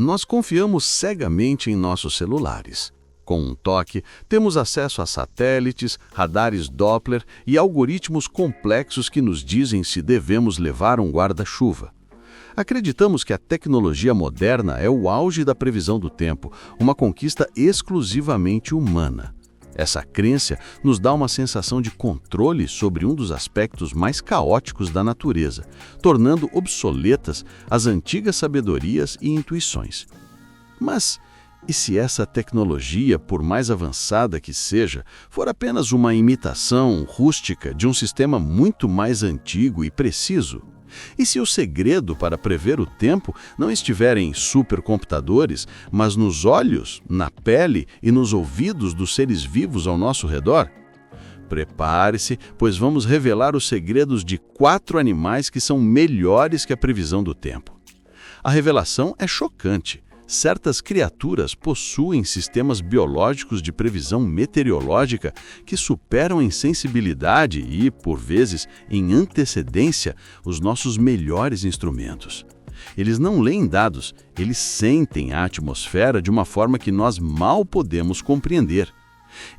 Nós confiamos cegamente em nossos celulares. Com um toque, temos acesso a satélites, radares Doppler e algoritmos complexos que nos dizem se devemos levar um guarda-chuva. Acreditamos que a tecnologia moderna é o auge da previsão do tempo, uma conquista exclusivamente humana. Essa crença nos dá uma sensação de controle sobre um dos aspectos mais caóticos da natureza, tornando obsoletas as antigas sabedorias e intuições. Mas e se essa tecnologia, por mais avançada que seja, for apenas uma imitação rústica de um sistema muito mais antigo e preciso? E se o segredo para prever o tempo não estiver em supercomputadores, mas nos olhos, na pele e nos ouvidos dos seres vivos ao nosso redor? Prepare-se, pois vamos revelar os segredos de 4 animais que são melhores que a previsão do tempo. A revelação é chocante. Certas criaturas possuem sistemas biológicos de previsão meteorológica que superam em sensibilidade e, por vezes, em antecedência, os nossos melhores instrumentos. Eles não leem dados, eles sentem a atmosfera de uma forma que nós mal podemos compreender.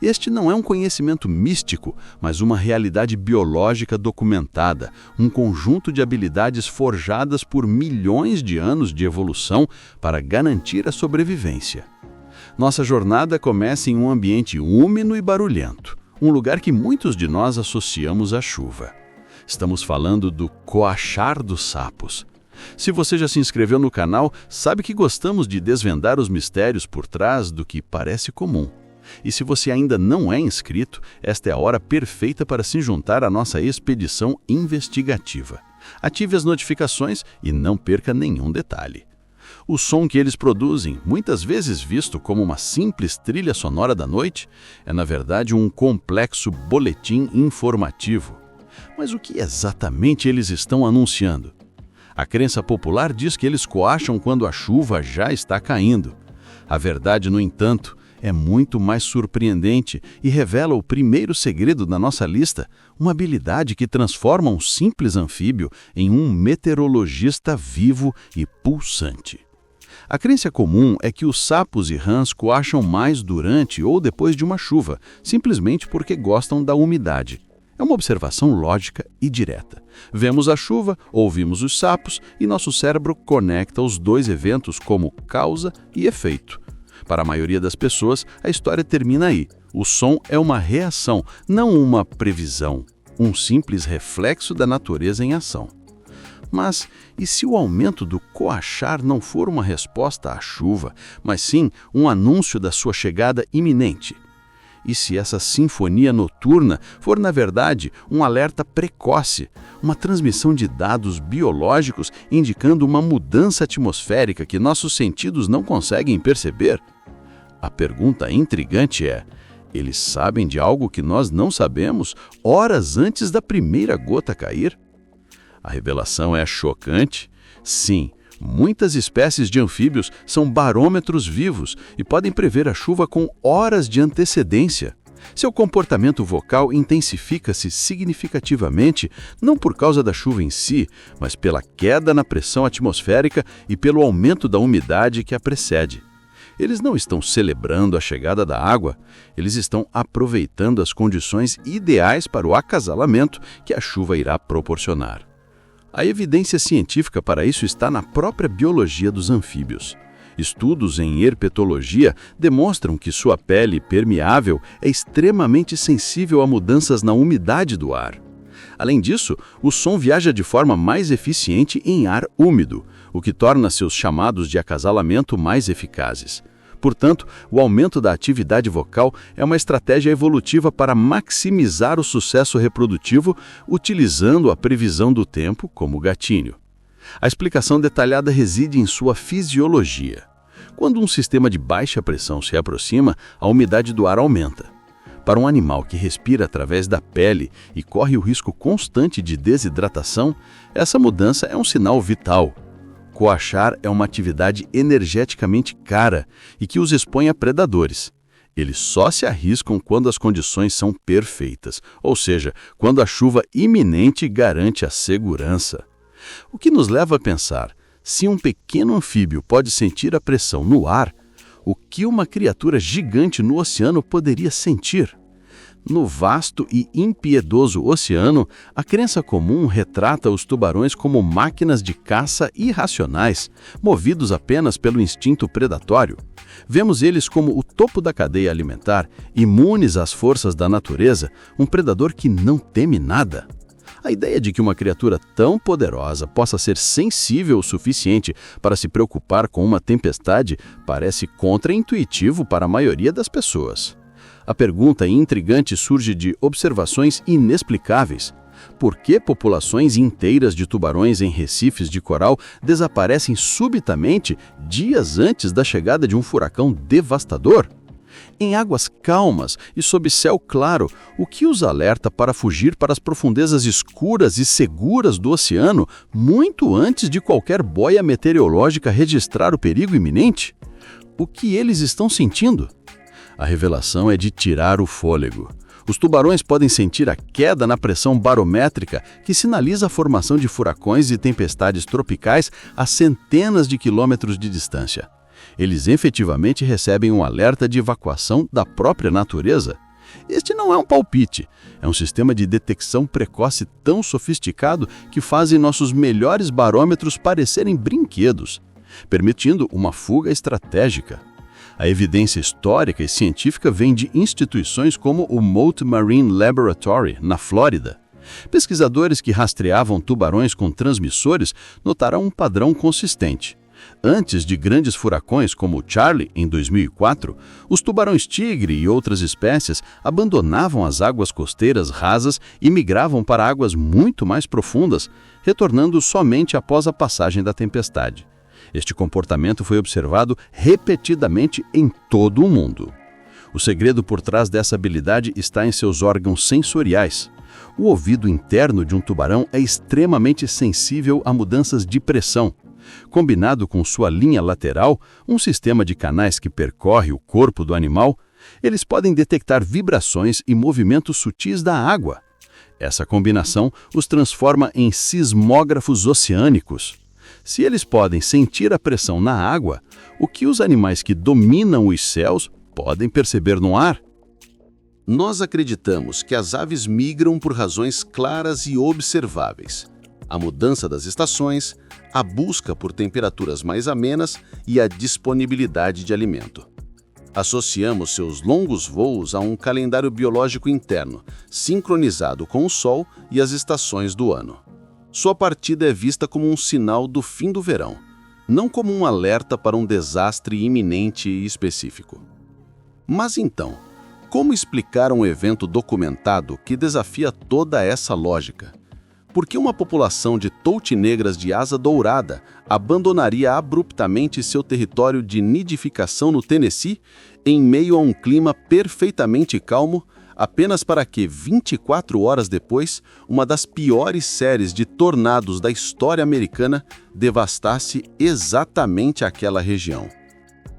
Este não é um conhecimento místico, mas uma realidade biológica documentada, um conjunto de habilidades forjadas por milhões de anos de evolução para garantir a sobrevivência. Nossa jornada começa em um ambiente úmido e barulhento, um lugar que muitos de nós associamos à chuva. Estamos falando do coachar dos sapos. Se você já se inscreveu no canal, sabe que gostamos de desvendar os mistérios por trás do que parece comum. E se você ainda não é inscrito, esta é a hora perfeita para se juntar à nossa expedição investigativa. Ative as notificações e não perca nenhum detalhe. O som que eles produzem, muitas vezes visto como uma simples trilha sonora da noite, é na verdade um complexo boletim informativo. Mas o que exatamente eles estão anunciando? A crença popular diz que eles coacham quando a chuva já está caindo. A verdade, no entanto, é muito mais surpreendente e revela o primeiro segredo da nossa lista, uma habilidade que transforma um simples anfíbio em um meteorologista vivo e pulsante. A crença comum é que os sapos e rãs coacham mais durante ou depois de uma chuva, simplesmente porque gostam da umidade. É uma observação lógica e direta. Vemos a chuva, ouvimos os sapos e nosso cérebro conecta os dois eventos como causa e efeito. Para a maioria das pessoas, a história termina aí. O som é uma reação, não uma previsão, um simples reflexo da natureza em ação. Mas e se o aumento do coachar não for uma resposta à chuva, mas sim um anúncio da sua chegada iminente? E se essa sinfonia noturna for, na verdade, um alerta precoce, uma transmissão de dados biológicos indicando uma mudança atmosférica que nossos sentidos não conseguem perceber? A pergunta intrigante é: eles sabem de algo que nós não sabemos horas antes da primeira gota cair? A revelação é chocante? Sim. Muitas espécies de anfíbios são barômetros vivos e podem prever a chuva com horas de antecedência. Seu comportamento vocal intensifica-se significativamente, não por causa da chuva em si, mas pela queda na pressão atmosférica e pelo aumento da umidade que a precede. Eles não estão celebrando a chegada da água, eles estão aproveitando as condições ideais para o acasalamento que a chuva irá proporcionar. A evidência científica para isso está na própria biologia dos anfíbios. Estudos em herpetologia demonstram que sua pele permeável é extremamente sensível a mudanças na umidade do ar. Além disso, o som viaja de forma mais eficiente em ar úmido, o que torna seus chamados de acasalamento mais eficazes. Portanto, o aumento da atividade vocal é uma estratégia evolutiva para maximizar o sucesso reprodutivo, utilizando a previsão do tempo como gatilho. A explicação detalhada reside em sua fisiologia. Quando um sistema de baixa pressão se aproxima, a umidade do ar aumenta. Para um animal que respira através da pele e corre o risco constante de desidratação, essa mudança é um sinal vital. Coachar é uma atividade energeticamente cara e que os expõe a predadores. Eles só se arriscam quando as condições são perfeitas, ou seja, quando a chuva iminente garante a segurança. O que nos leva a pensar, Se um pequeno anfíbio pode sentir a pressão no ar, o que uma criatura gigante no oceano poderia sentir? No vasto e impiedoso oceano, a crença comum retrata os tubarões como máquinas de caça irracionais, movidos apenas pelo instinto predatório. Vemos eles como o topo da cadeia alimentar, imunes às forças da natureza, um predador que não teme nada. A ideia de que uma criatura tão poderosa possa ser sensível o suficiente para se preocupar com uma tempestade parece contraintuitivo para a maioria das pessoas. A pergunta intrigante surge de observações inexplicáveis. Por que populações inteiras de tubarões em recifes de coral desaparecem subitamente dias antes da chegada de um furacão devastador? Em águas calmas e sob céu claro, o que os alerta para fugir para as profundezas escuras e seguras do oceano muito antes de qualquer boia meteorológica registrar o perigo iminente? O que eles estão sentindo? A revelação é de tirar o fôlego. Os tubarões podem sentir a queda na pressão barométrica, que sinaliza a formação de furacões e tempestades tropicais a centenas de quilômetros de distância. Eles efetivamente recebem um alerta de evacuação da própria natureza. Este não é um palpite, é um sistema de detecção precoce tão sofisticado que fazem nossos melhores barômetros parecerem brinquedos, permitindo uma fuga estratégica. A evidência histórica e científica vem de instituições como o Mote Marine Laboratory, na Flórida. Pesquisadores que rastreavam tubarões com transmissores notaram um padrão consistente. Antes de grandes furacões como o Charlie, em 2004, os tubarões-tigre e outras espécies abandonavam as águas costeiras rasas e migravam para águas muito mais profundas, retornando somente após a passagem da tempestade. Este comportamento foi observado repetidamente em todo o mundo. O segredo por trás dessa habilidade está em seus órgãos sensoriais. O ouvido interno de um tubarão é extremamente sensível a mudanças de pressão. Combinado com sua linha lateral, um sistema de canais que percorre o corpo do animal, eles podem detectar vibrações e movimentos sutis da água. Essa combinação os transforma em sismógrafos oceânicos. Se eles podem sentir a pressão na água, o que os animais que dominam os céus podem perceber no ar? Nós acreditamos que as aves migram por razões claras e observáveis. A mudança das estações, a busca por temperaturas mais amenas e a disponibilidade de alimento. Associamos seus longos voos a um calendário biológico interno, sincronizado com o Sol e as estações do ano. Sua partida é vista como um sinal do fim do verão, não como um alerta para um desastre iminente e específico. Mas então, como explicar um evento documentado que desafia toda essa lógica? Por que uma população de toutinegras de asa dourada abandonaria abruptamente seu território de nidificação no Tennessee em meio a um clima perfeitamente calmo, apenas para que, 24 horas depois, uma das piores séries de tornados da história americana devastasse exatamente aquela região?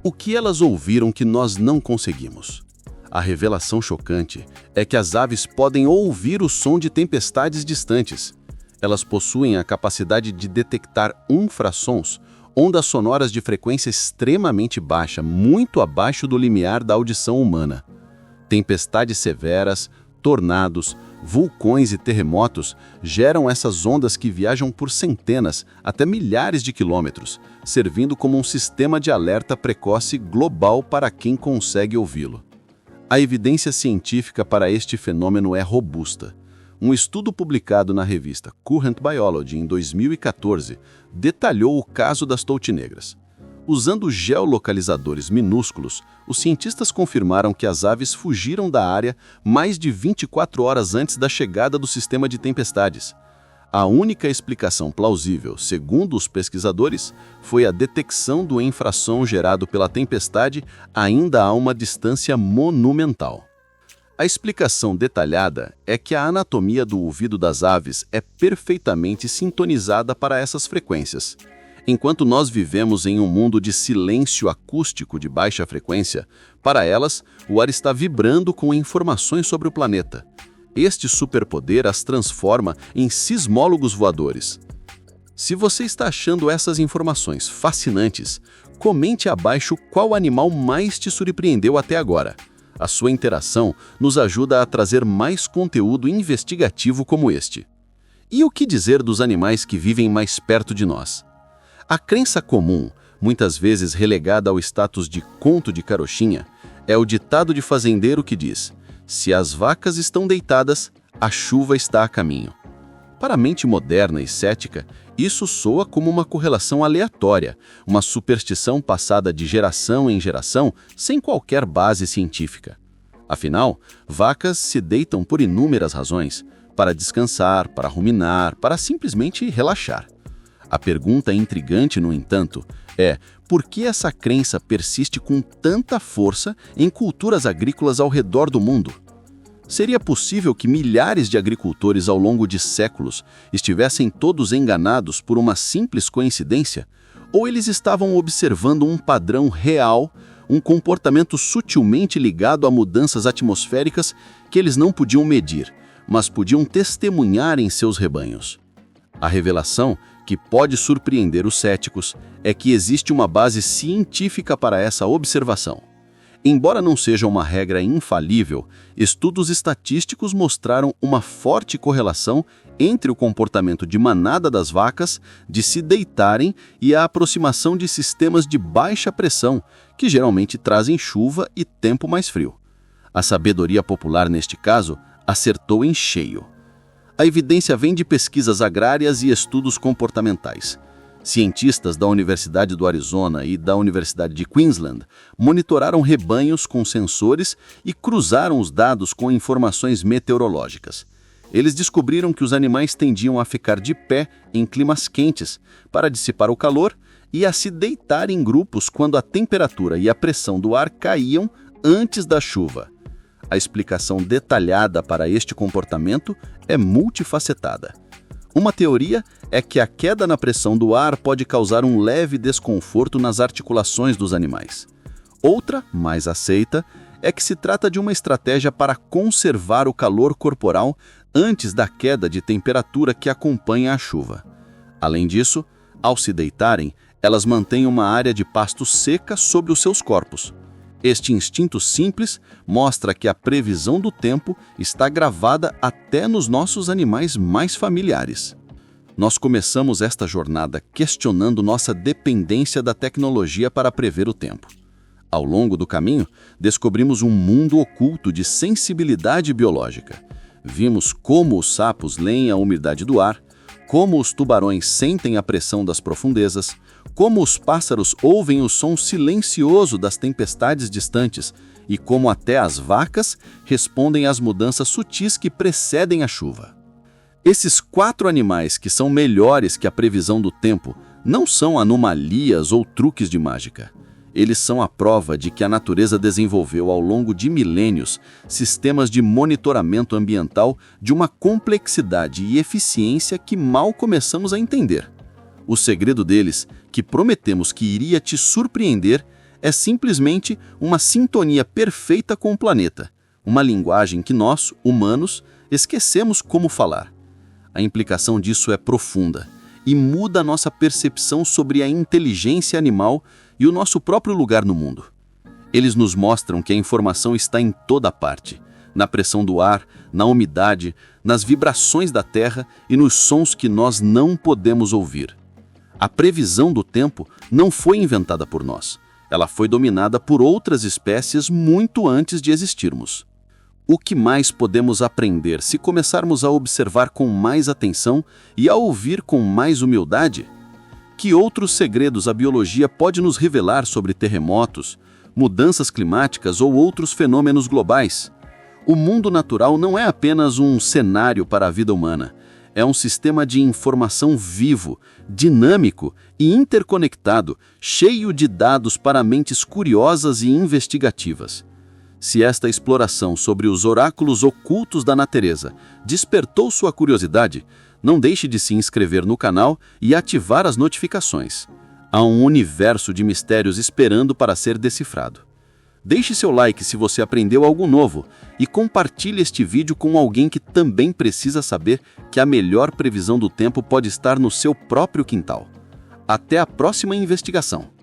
O que elas ouviram que nós não conseguimos? A revelação chocante é que as aves podem ouvir o som de tempestades distantes. Elas possuem a capacidade de detectar infrassons, ondas sonoras de frequência extremamente baixa, muito abaixo do limiar da audição humana. Tempestades severas, tornados, vulcões e terremotos geram essas ondas que viajam por centenas até milhares de quilômetros, servindo como um sistema de alerta precoce global para quem consegue ouvi-lo. A evidência científica para este fenômeno é robusta. Um estudo publicado na revista Current Biology em 2014 detalhou o caso das toutinegras. Usando geolocalizadores minúsculos, os cientistas confirmaram que as aves fugiram da área mais de 24 horas antes da chegada do sistema de tempestades. A única explicação plausível, segundo os pesquisadores, foi a detecção do infrassom gerado pela tempestade ainda a uma distância monumental. A explicação detalhada é que a anatomia do ouvido das aves é perfeitamente sintonizada para essas frequências. Enquanto nós vivemos em um mundo de silêncio acústico de baixa frequência, para elas, o ar está vibrando com informações sobre o planeta. Este superpoder as transforma em sismólogos voadores. Se você está achando essas informações fascinantes, comente abaixo qual animal mais te surpreendeu até agora. A sua interação nos ajuda a trazer mais conteúdo investigativo como este. E o que dizer dos animais que vivem mais perto de nós? A crença comum, muitas vezes relegada ao status de conto de carochinha, é o ditado de fazendeiro que diz: se as vacas estão deitadas, a chuva está a caminho. Para a mente moderna e cética, isso soa como uma correlação aleatória, uma superstição passada de geração em geração sem qualquer base científica. Afinal, vacas se deitam por inúmeras razões: para descansar, para ruminar, para simplesmente relaxar. A pergunta intrigante, no entanto, é: por que essa crença persiste com tanta força em culturas agrícolas ao redor do mundo? Seria possível que milhares de agricultores ao longo de séculos estivessem todos enganados por uma simples coincidência? Ou eles estavam observando um padrão real, um comportamento sutilmente ligado a mudanças atmosféricas que eles não podiam medir, mas podiam testemunhar em seus rebanhos? A revelação, que pode surpreender os céticos, é que existe uma base científica para essa observação. Embora não seja uma regra infalível, estudos estatísticos mostraram uma forte correlação entre o comportamento de manada das vacas de se deitarem e a aproximação de sistemas de baixa pressão, que geralmente trazem chuva e tempo mais frio. A sabedoria popular, neste caso, acertou em cheio. A evidência vem de pesquisas agrárias e estudos comportamentais. Cientistas da Universidade do Arizona e da Universidade de Queensland monitoraram rebanhos com sensores e cruzaram os dados com informações meteorológicas. Eles descobriram que os animais tendiam a ficar de pé em climas quentes para dissipar o calor e a se deitar em grupos quando a temperatura e a pressão do ar caíam antes da chuva. A explicação detalhada para este comportamento é multifacetada. Uma teoria é que a queda na pressão do ar pode causar um leve desconforto nas articulações dos animais. Outra, mais aceita, é que se trata de uma estratégia para conservar o calor corporal antes da queda de temperatura que acompanha a chuva. Além disso, ao se deitarem, elas mantêm uma área de pasto seca sobre os seus corpos. Este instinto simples mostra que a previsão do tempo está gravada até nos nossos animais mais familiares. Nós começamos esta jornada questionando nossa dependência da tecnologia para prever o tempo. Ao longo do caminho, descobrimos um mundo oculto de sensibilidade biológica. Vimos como os sapos leem a umidade do ar, como os tubarões sentem a pressão das profundezas, como os pássaros ouvem o som silencioso das tempestades distantes e como até as vacas respondem às mudanças sutis que precedem a chuva. Esses 4 animais que são melhores que a previsão do tempo não são anomalias ou truques de mágica. Eles são a prova de que a natureza desenvolveu ao longo de milênios sistemas de monitoramento ambiental de uma complexidade e eficiência que mal começamos a entender. O segredo deles, que prometemos que iria te surpreender, é simplesmente uma sintonia perfeita com o planeta, uma linguagem que nós, humanos, esquecemos como falar. A implicação disso é profunda e muda a nossa percepção sobre a inteligência animal e o nosso próprio lugar no mundo. Eles nos mostram que a informação está em toda parte, na pressão do ar, na umidade, nas vibrações da terra e nos sons que nós não podemos ouvir. A previsão do tempo não foi inventada por nós. Ela foi dominada por outras espécies muito antes de existirmos. O que mais podemos aprender se começarmos a observar com mais atenção e a ouvir com mais humildade? Que outros segredos a biologia pode nos revelar sobre terremotos, mudanças climáticas ou outros fenômenos globais? O mundo natural não é apenas um cenário para a vida humana. É um sistema de informação vivo, dinâmico e interconectado, cheio de dados para mentes curiosas e investigativas. Se esta exploração sobre os oráculos ocultos da natureza despertou sua curiosidade, não deixe de se inscrever no canal e ativar as notificações. Há um universo de mistérios esperando para ser decifrado. Deixe seu like se você aprendeu algo novo e compartilhe este vídeo com alguém que também precisa saber que a melhor previsão do tempo pode estar no seu próprio quintal. Até a próxima investigação!